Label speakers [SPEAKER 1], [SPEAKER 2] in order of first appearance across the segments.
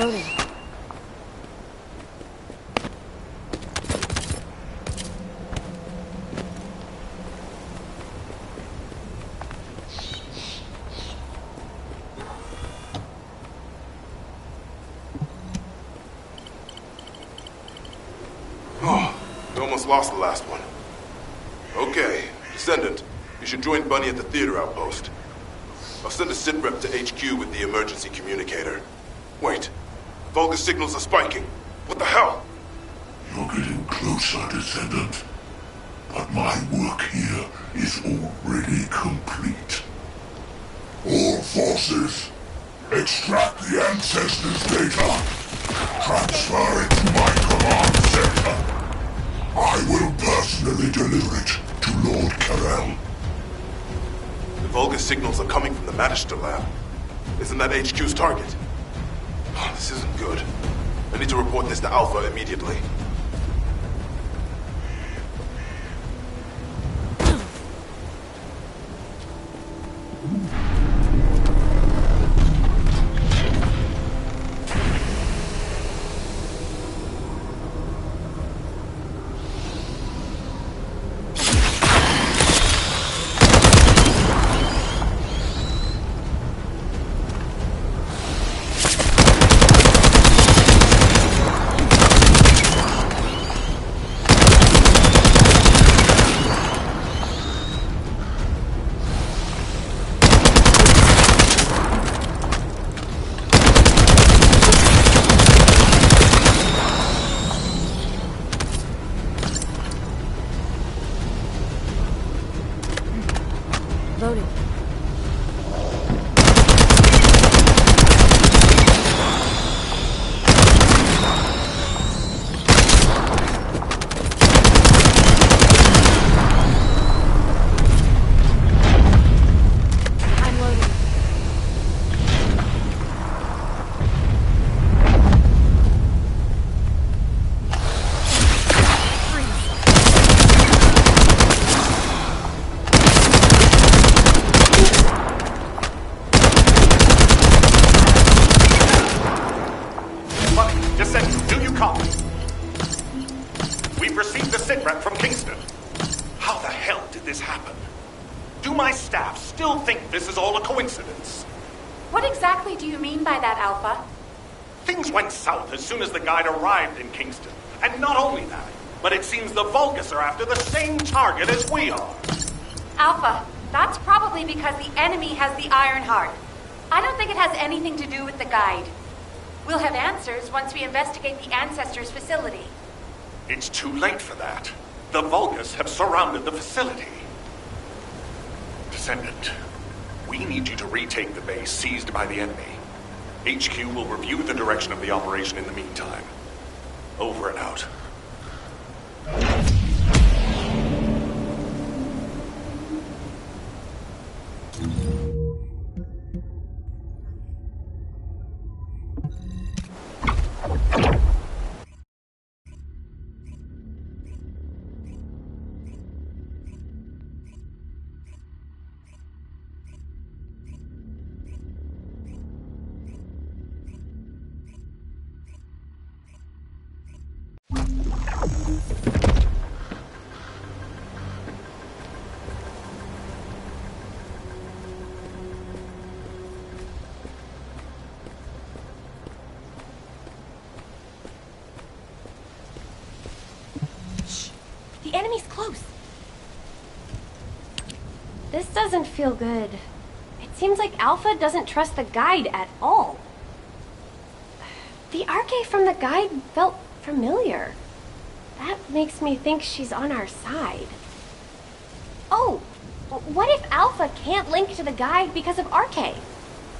[SPEAKER 1] Loading.
[SPEAKER 2] We almost lost the last one. Okay, Descendant, you should join Bunny at the theater outpost. I'll send a sitrep to HQ with the emergency communicator. Wait, Vulgus signals are spiking. What the hell?
[SPEAKER 3] You're getting closer, Descendant. But my work here is already complete. All forces, extract the Ancestors' data. Transfer it to my command center. I will personally deliver it to Lord Karel.
[SPEAKER 2] The Vulgus signals are coming from the Magister lab. Isn't that HQ's target? Oh, this isn't good. I need to report this to Alpha immediately.
[SPEAKER 1] Loading. I'm loading.
[SPEAKER 4] Descendant, do you copy? We've received a sitrep from Kingston. How the hell did this happen? Do my staff still think this is all a coincidence?
[SPEAKER 5] What exactly do you mean by that, Alpha?
[SPEAKER 4] Things went south as soon as the guide arrived in Kingston. And not only that, but it seems the Vulgus are after the same target as we are.
[SPEAKER 5] Alpha, that's probably because the enemy has the Iron Heart. I don't think it has anything to do with the guide. We'll have answers once we investigate the Ancestors' facility.
[SPEAKER 4] It's too late for that. The Vulgus have surrounded the facility. Descendant, we need you to retake the base seized by the enemy. HQ will review the direction of the operation in the meantime. Over and out.
[SPEAKER 1] The enemy's close. This doesn't feel good. It seems like Alpha doesn't trust the guide at all. The Arche from the guide felt familiar. That makes me think she's on our side. Oh, what if Alpha can't link to the guide because of Arche?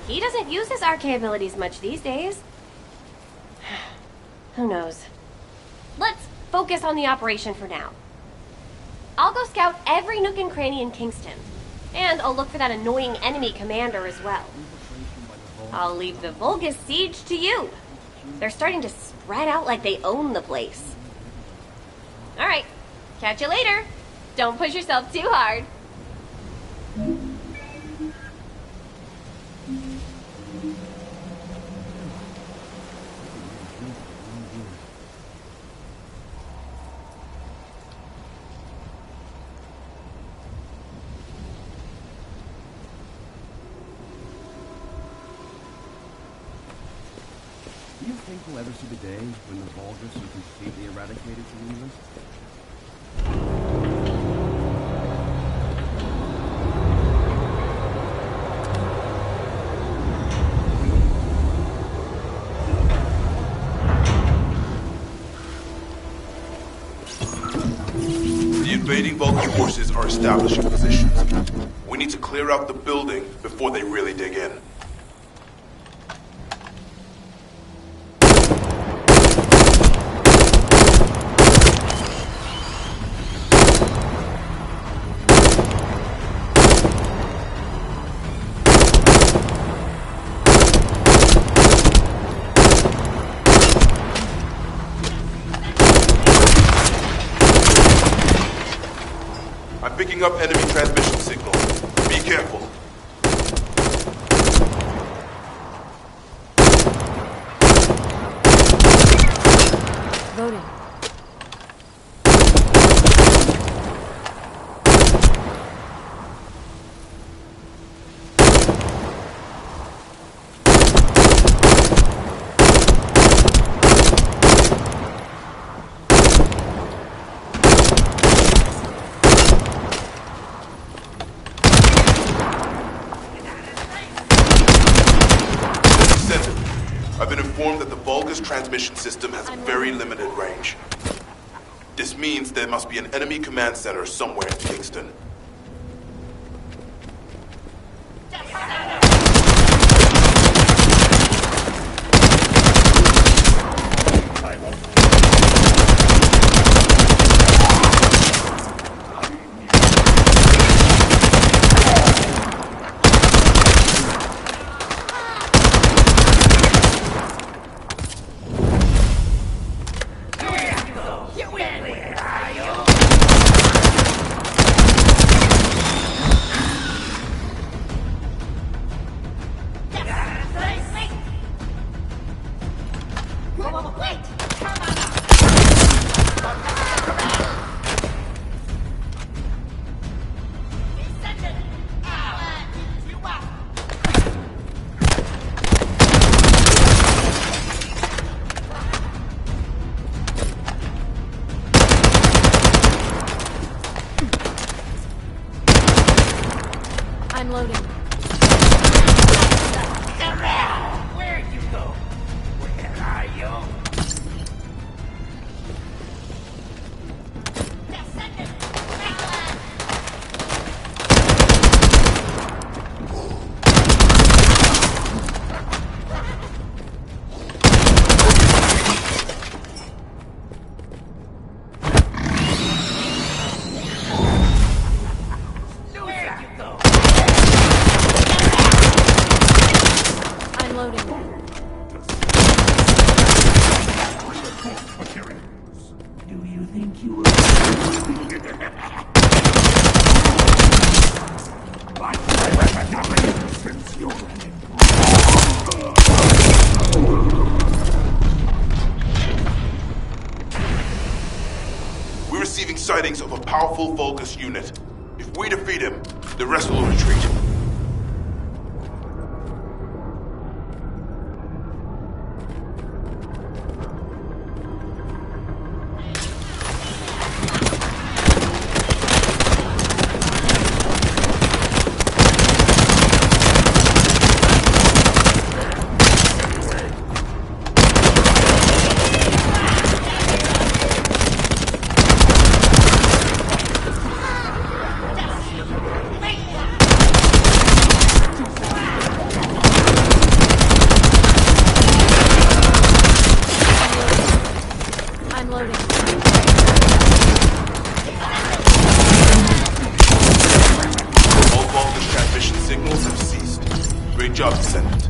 [SPEAKER 1] He doesn't use his Arche abilities much these days. Who knows? Let's focus on the operation for now. I'll go scout every nook and cranny in Kingston. And I'll look for that annoying enemy commander as well. I'll leave the Vulgus siege to you. They're starting to spread out like they own the place. Alright, catch you later. Don't push yourself too hard.
[SPEAKER 6] you think we'll ever see the day when the Vulgus are completely eradicated from the universe?
[SPEAKER 2] The invading Vulcan forces are establishing positions. We need to clear out the building before they really dig in. I'm picking up enemy transmission signals. Be careful.
[SPEAKER 7] Voting.
[SPEAKER 2] I've been informed that the Vulgus transmission system has very limited range. This means there must be an enemy command center somewhere in Kingston.
[SPEAKER 7] I'm loading.
[SPEAKER 8] Where'd you go? Where are you?
[SPEAKER 7] I'm loading.
[SPEAKER 8] Do you think you will? But I recognize since you're
[SPEAKER 2] We're receiving sightings of a powerful Vulgus unit. If we defeat him, the rest will retreat.
[SPEAKER 7] I'm loading.
[SPEAKER 2] All Vulgus transmission signals have ceased. Great job, Descendant.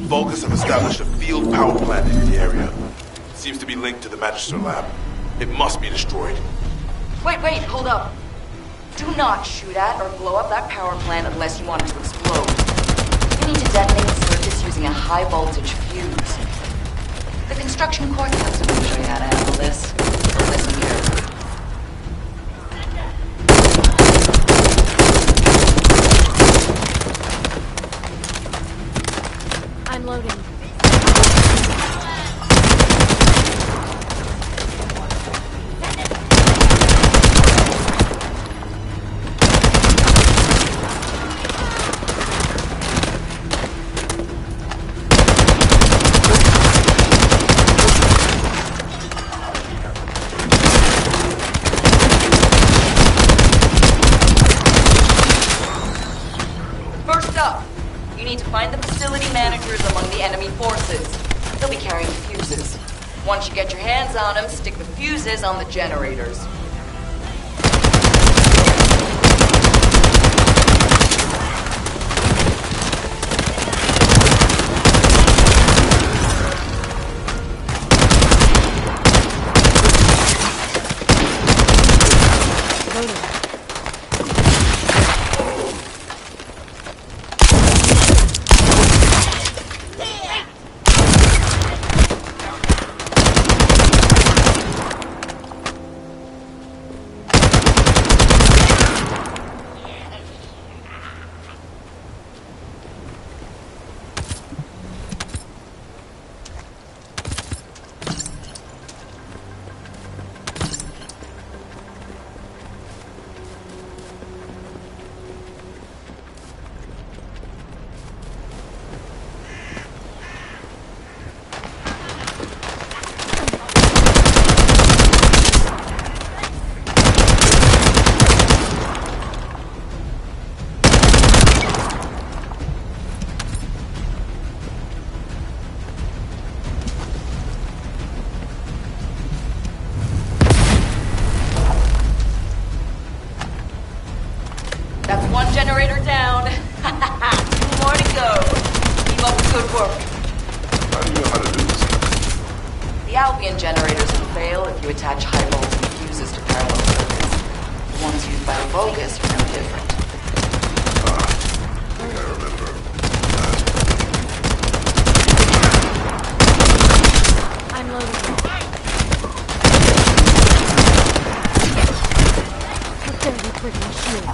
[SPEAKER 2] Vulgus have established a field power plant in the area. It seems to be linked to the Magister lab. It must be destroyed.
[SPEAKER 9] Wait, hold up. Do not shoot at or blow up that power plant unless you want it to explode. You need to detonate the circuits using a high-voltage fuse. The construction course has to show you how to handle this. Listen here.
[SPEAKER 7] I'm loading.
[SPEAKER 9] Find the facility managers among the enemy forces. They'll be carrying fuses. Once you get your hands on them, stick the fuses on the generators. That's one generator down. 2 more to go. Keep up the good work.
[SPEAKER 2] How do you know how to do this?
[SPEAKER 9] The Albion generators will fail if you attach high voltage fuses to parallel circuits. The ones used by Vulgus are no different.
[SPEAKER 2] I think I remember.
[SPEAKER 7] I'm loading. Prepare your freaking shield.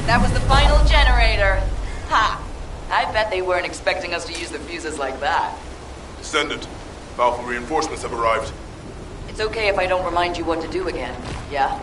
[SPEAKER 9] That was the final generator. Ha! I bet they weren't expecting us to use the fuses like that.
[SPEAKER 2] Descendant, Alpha reinforcements have arrived.
[SPEAKER 9] It's okay if I don't remind you what to do again, yeah?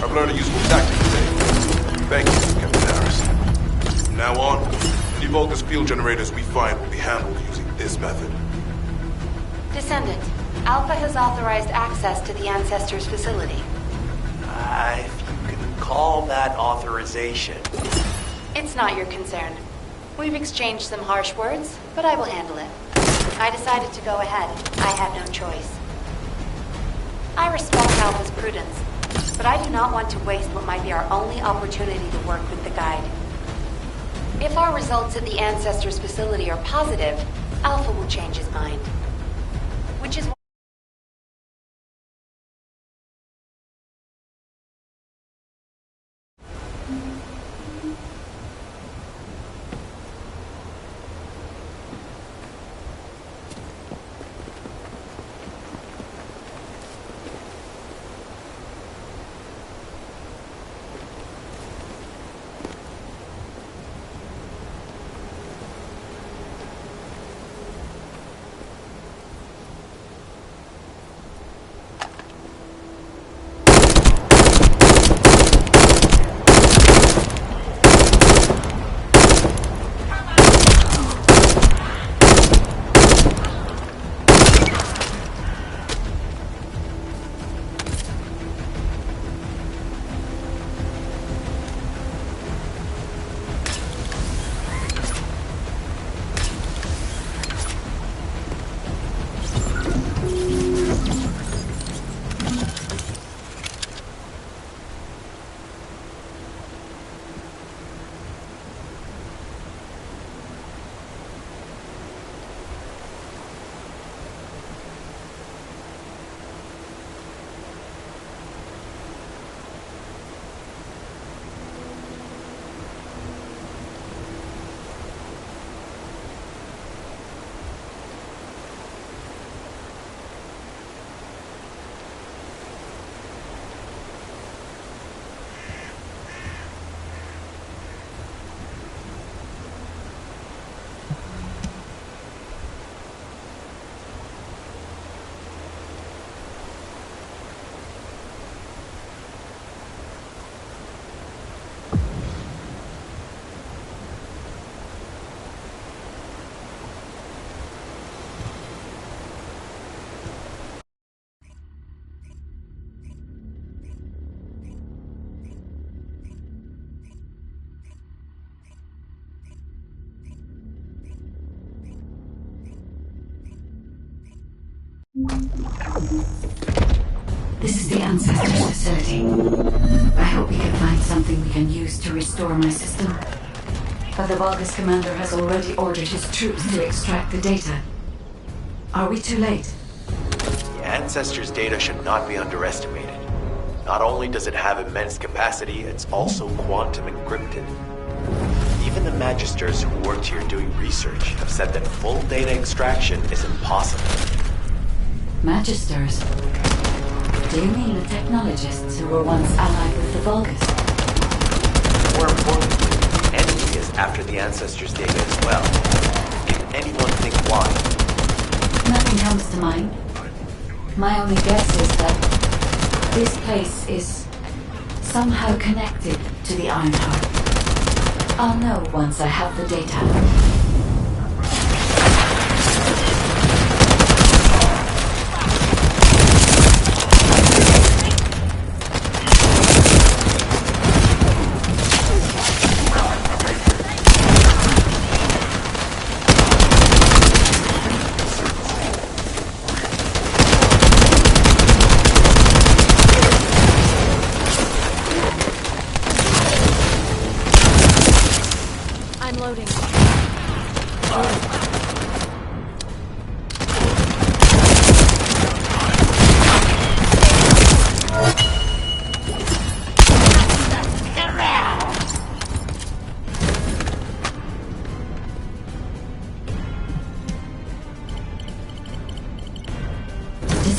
[SPEAKER 2] I've learned a useful tactic today. Thank you, Captain Harris. From now on, any Vulgus field generators we find will be handled using this method.
[SPEAKER 5] Descendant, Alpha has authorized access to the Ancestors facility.
[SPEAKER 8] If you can call that authorization.
[SPEAKER 5] It's not your concern. We've exchanged some harsh words, but I will handle it. I decided to go ahead. I had no choice. I respect Alpha's prudence, but I do not want to waste what might be our only opportunity to work with the Guide. If our results at the Ancestors facility are positive, Alpha will change his mind. Which is
[SPEAKER 10] This is the Ancestors facility. I hope we can find something we can use to restore my system. But the Vulgus commander has already ordered his troops to extract the data. Are we too late?
[SPEAKER 8] The Ancestors' data should not be underestimated. Not only does it have immense capacity, it's also quantum encrypted. Even the Magisters who worked here doing research have said that full data extraction is impossible.
[SPEAKER 10] Magisters? Do you mean the technologists who were once allied with the Vulgus?
[SPEAKER 8] More importantly, the enemy is after the Ancestors' data as well. Can anyone think why?
[SPEAKER 10] Nothing comes to mind. My only guess is that this place is somehow connected to the Ironheart. I'll know once I have the data.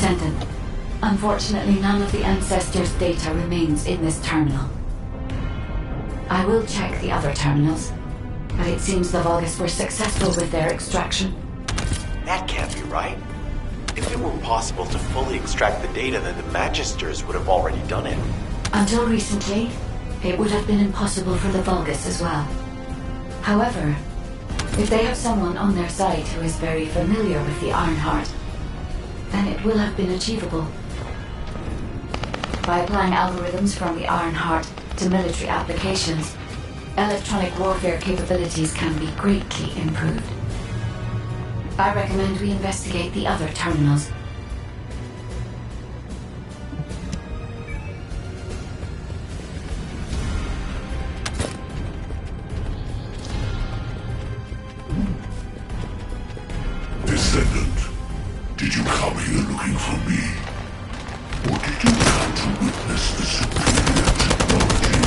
[SPEAKER 10] Descendant. Unfortunately, none of the Ancestors' data remains in this terminal. I will check the other terminals, but it seems the Vulgus were successful with their extraction.
[SPEAKER 8] That can't be right. If it were possible to fully extract the data, then the Magisters would have already done it.
[SPEAKER 10] Until recently, it would have been impossible for the Vulgus as well. However, if they have someone on their side who is very familiar with the Ironheart, then it will have been achievable. By applying algorithms from the Ironheart to military applications, electronic warfare capabilities can be greatly improved. I recommend we investigate the other terminals.
[SPEAKER 3] Descendant, did you come here looking for me? Or did you come to witness the superior technology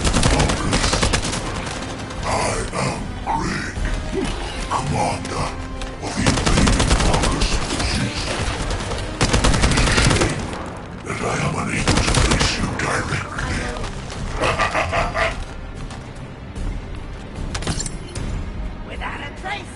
[SPEAKER 3] of Vulgus? I am Greg, commander of the invading Vulgus forces. It is a shame that I am unable to face you directly.
[SPEAKER 7] Without a trace!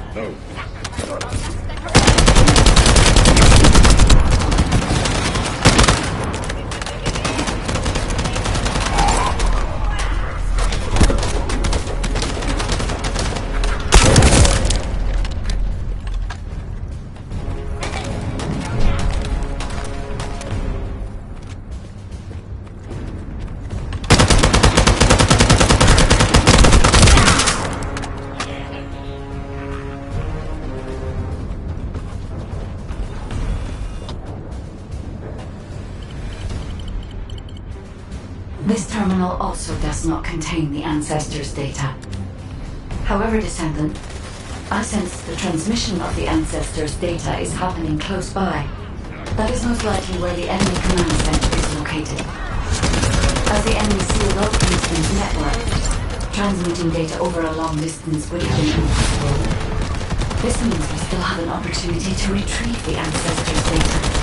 [SPEAKER 6] No.
[SPEAKER 10] This terminal also does not contain the Ancestors' data. However, Descendant, I sense the transmission of the Ancestors' data is happening close by. That is most likely where the enemy command center is located. As the enemy sealed off Kingston's network, transmitting data over a long distance would have been impossible. This means we still have an opportunity to retrieve the Ancestors' data.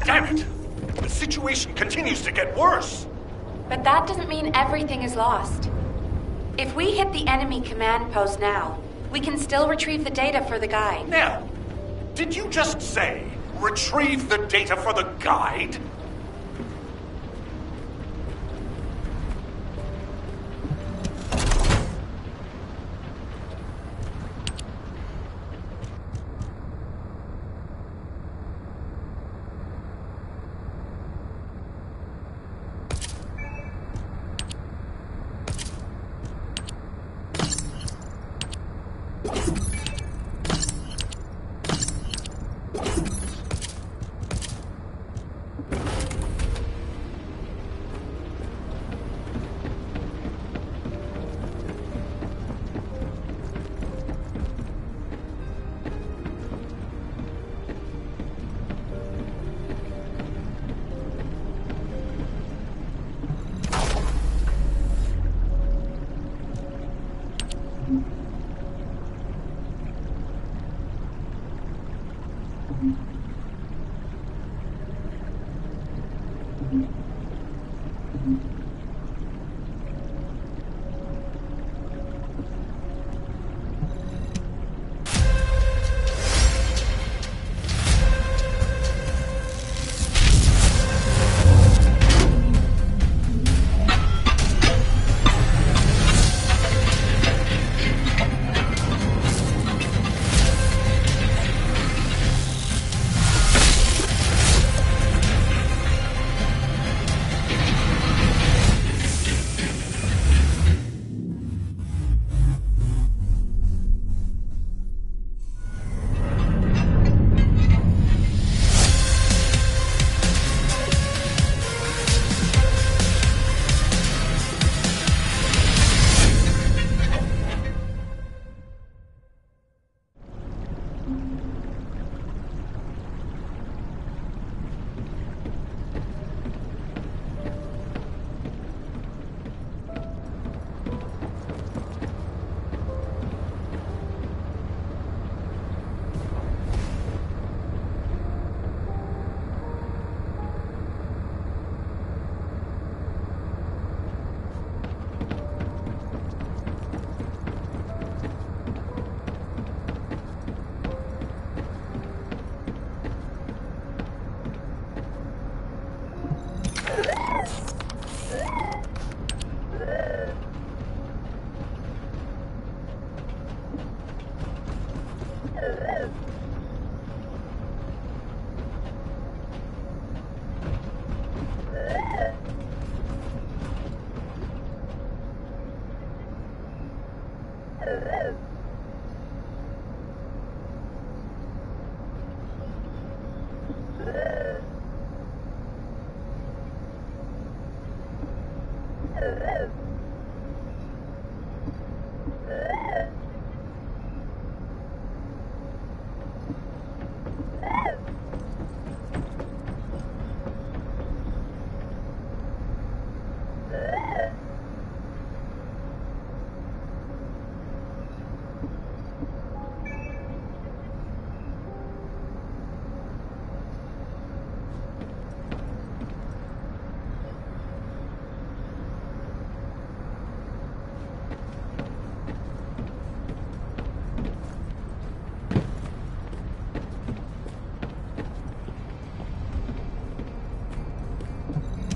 [SPEAKER 4] Damn it! The situation continues to get worse!
[SPEAKER 5] But that doesn't mean everything is lost. If we hit the enemy command post now, we can still retrieve the data for the guide.
[SPEAKER 4] Nell, did you just say, retrieve the data for the guide?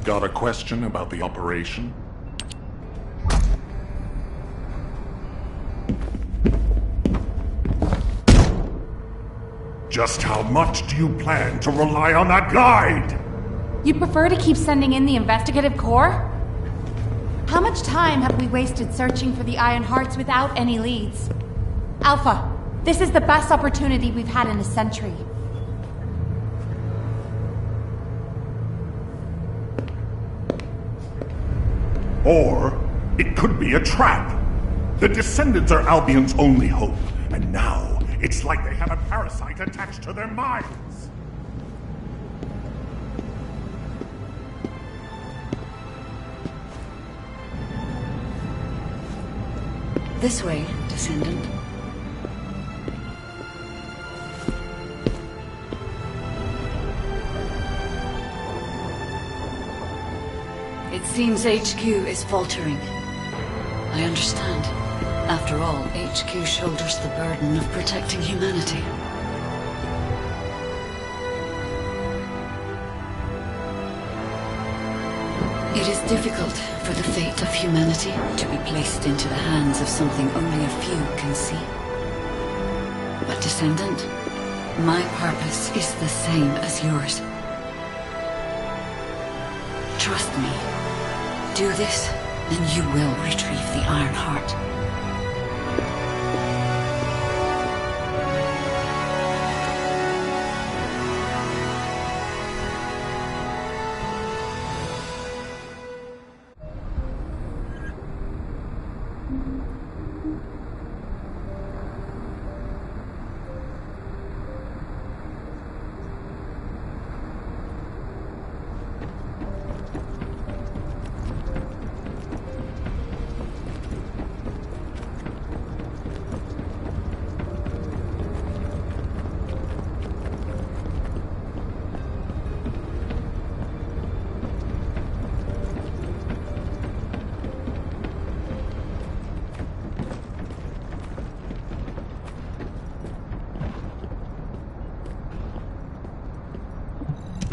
[SPEAKER 3] Got a question about the operation? Just how much do you plan to rely on that guide?
[SPEAKER 11] You prefer to keep sending in the investigative corps? How much time have we wasted searching for the Iron Hearts without any leads? Alpha, this is the best opportunity we've had in a century.
[SPEAKER 3] Or it could be a trap. The Descendants are Albion's only hope, and now it's like they have a parasite attached to their minds.
[SPEAKER 10] This way, Descendant. It seems HQ is faltering. I understand. After all, HQ shoulders the burden of protecting humanity. It is difficult for the fate of humanity to be placed into the hands of something only a few can see. But Descendant, my purpose is the same as yours. Trust me. Do this, and you will retrieve the Iron Heart.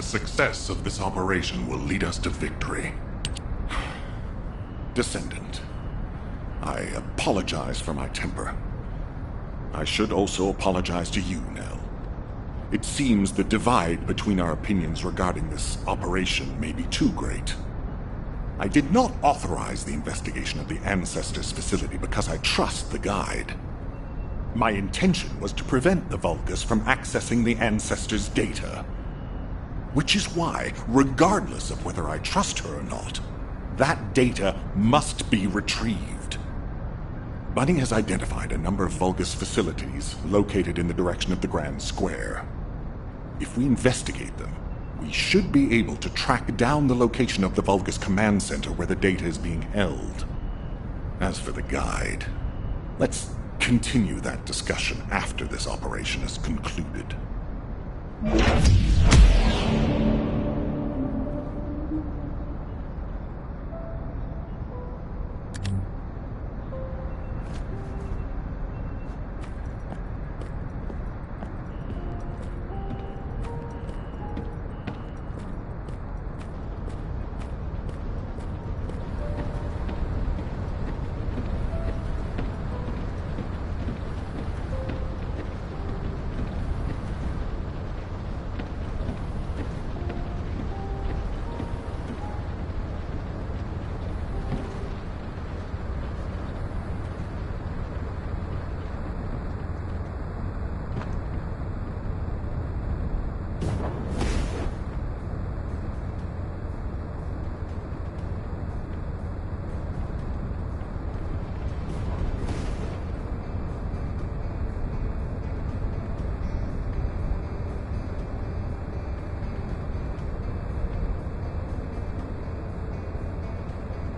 [SPEAKER 3] success of this operation will lead us to victory.
[SPEAKER 12] Descendant, I apologize for my temper. I should also apologize to you, Nell. It seems the divide between our opinions regarding this operation may be too great. I did not authorize the investigation of the Ancestors facility because I trust the Guide. My intention was to prevent the Vulgus from accessing the Ancestors' data. Which is why, regardless of whether I trust her or not, that data must be retrieved. Bunny has identified a number of Vulgus facilities located in the direction of the Grand Square. If we investigate them, we should be able to track down the location of the Vulgus command center where the data is being held. As for the Guide, let's continue that discussion after this operation is concluded.